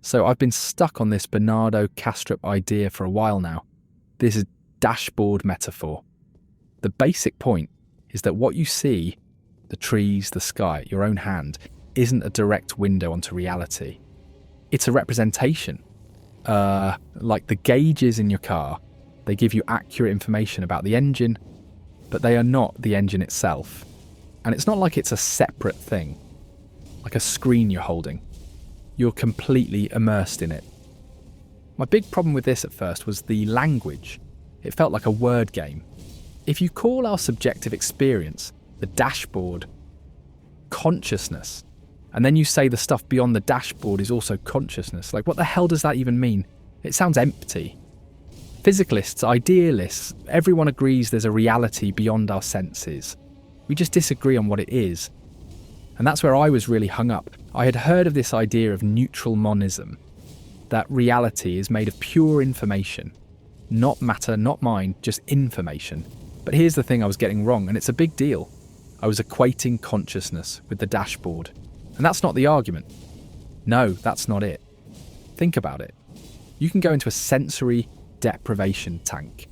So I've been stuck on this Bernardo Kastrup idea for a while now. This is dashboard metaphor. The basic point is that what you see, the trees, the sky, your own hand, isn't a direct window onto reality. It's a representation. Like the gauges in your car, they give you accurate information about the engine, but they are not the engine itself. And it's not like it's a separate thing, like a screen you're holding. You're completely immersed in it. My big problem with this at first was the language. It felt like a word game. If you call our subjective experience, the dashboard, consciousness, and then you say the stuff beyond the dashboard is also consciousness, like what the hell does that even mean? It sounds empty. Physicalists, idealists, everyone agrees there's a reality beyond our senses. We just disagree on what it is. And that's where I was really hung up. I had heard of this idea of neutral monism, that reality is made of pure information. Not matter, not mind, just information. But here's the thing I was getting wrong, and it's a big deal. I was equating consciousness with the dashboard. And that's not the argument. No, that's not it. Think about it. You can go into a sensory deprivation tank.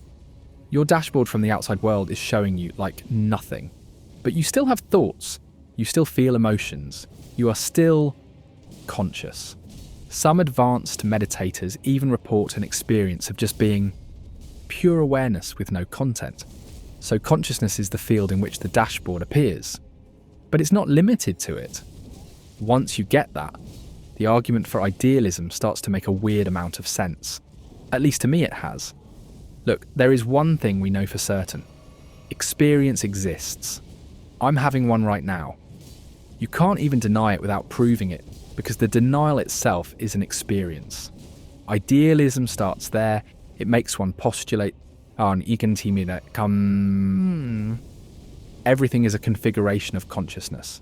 Your dashboard from the outside world is showing you, like, nothing. But you still have thoughts. You still feel emotions. You are still conscious. Some advanced meditators even report an experience of just being pure awareness with no content. So consciousness is the field in which the dashboard appears. But it's not limited to it. Once you get that, the argument for idealism starts to make a weird amount of sense. At least to me it has. Look, there is one thing we know for certain. Experience exists. I'm having one right now. You can't even deny it without proving it, because the denial itself is an experience. Idealism starts there. It makes one postulate, everything is a configuration of consciousness.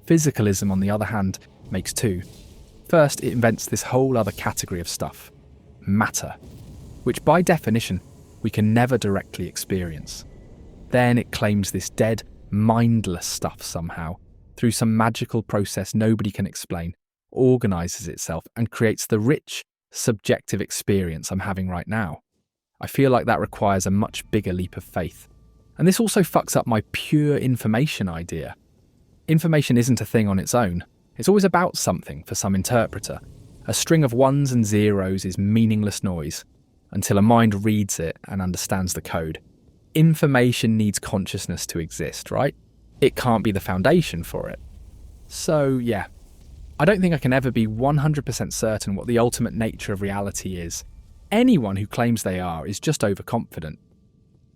Physicalism, on the other hand, makes two. First, it invents this whole other category of stuff, matter, which by definition we can never directly experience. Then it claims this dead, mindless stuff somehow, through some magical process nobody can explain, organises itself and creates the rich, subjective experience I'm having right now. I feel like that requires a much bigger leap of faith. And this also fucks up my pure information idea. Information isn't a thing on its own. It's always about something for some interpreter. A string of ones and zeros is meaningless noise until a mind reads it and understands the code. Information needs consciousness to exist, right? It can't be the foundation for it. So, yeah. I don't think I can ever be 100% certain what the ultimate nature of reality is. Anyone who claims they are is just overconfident.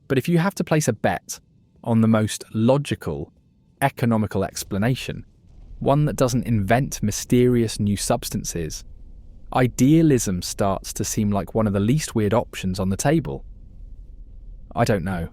But if you have to place a bet on the most logical, economical explanation, one that doesn't invent mysterious new substances, idealism starts to seem like one of the least weird options on the table. I don't know.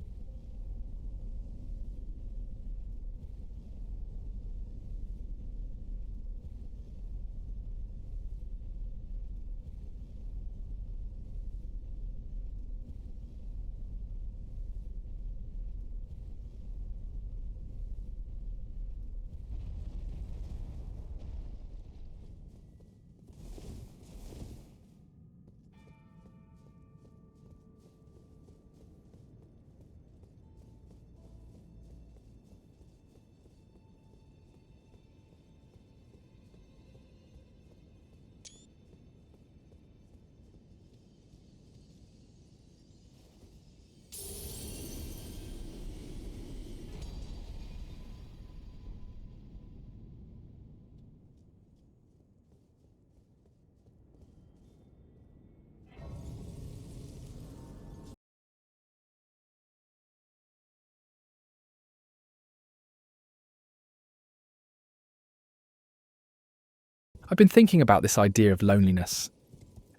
I've been thinking about this idea of loneliness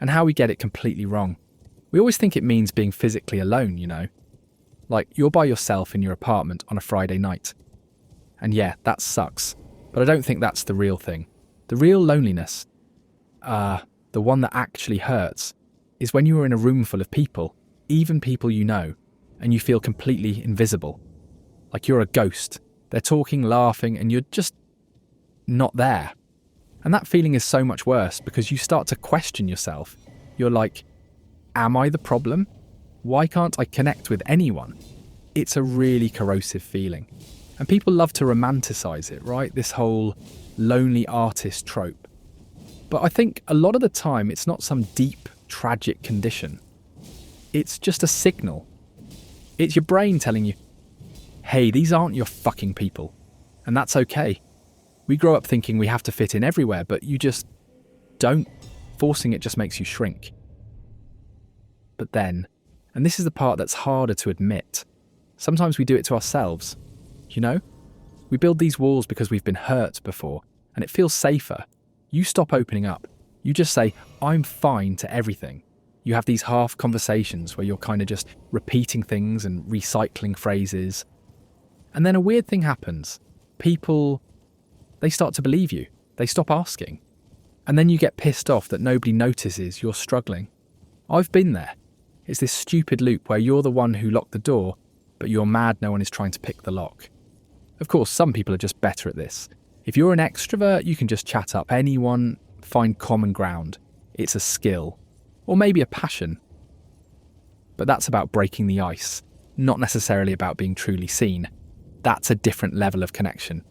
and how we get it completely wrong. We always think it means being physically alone, you know? Like, you're by yourself in your apartment on a Friday night. And yeah, that sucks. But I don't think that's the real thing. The real loneliness, the one that actually hurts, is when you are in a room full of people, even people you know, and you feel completely invisible. Like you're a ghost. They're talking, laughing, and you're just not there. And that feeling is so much worse because you start to question yourself. You're like, am I the problem? Why can't I connect with anyone? It's a really corrosive feeling. And people love to romanticize it, right? This whole lonely artist trope. But I think a lot of the time it's not some deep, tragic condition. It's just a signal. It's your brain telling you, hey, these aren't your fucking people. And that's okay. We grow up thinking we have to fit in everywhere, but you just don't. Forcing it just makes you shrink. But then, and this is the part that's harder to admit, sometimes we do it to ourselves. You know? We build these walls because we've been hurt before, and it feels safer. You stop opening up. You just say, I'm fine to everything. You have these half conversations where you're kind of just repeating things and recycling phrases. And then a weird thing happens. People, they start to believe you. They stop asking. And then you get pissed off that nobody notices you're struggling. I've been there. It's this stupid loop where you're the one who locked the door, but you're mad no one is trying to pick the lock. Of course, some people are just better at this. If you're an extrovert, you can just chat up anyone, find common ground. It's a skill. Or maybe a passion. But that's about breaking the ice, not necessarily about being truly seen. That's a different level of connection.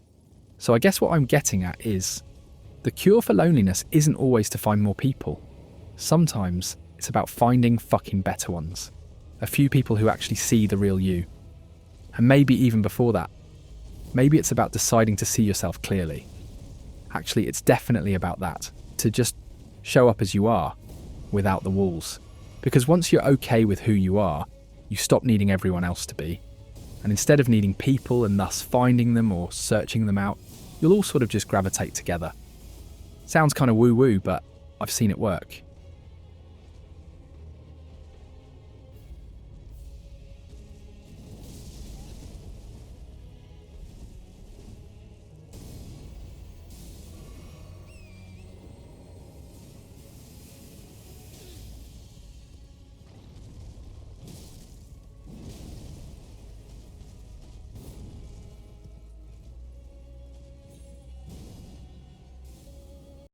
So I guess what I'm getting at is, the cure for loneliness isn't always to find more people. Sometimes it's about finding fucking better ones. A few people who actually see the real you. And maybe even before that, maybe it's about deciding to see yourself clearly. Actually, it's definitely about that. To just show up as you are, without the walls. Because once you're okay with who you are, you stop needing everyone else to be. And instead of needing people and thus finding them or searching them out, you'll all sort of just gravitate together. Sounds kind of woo-woo, but I've seen it work.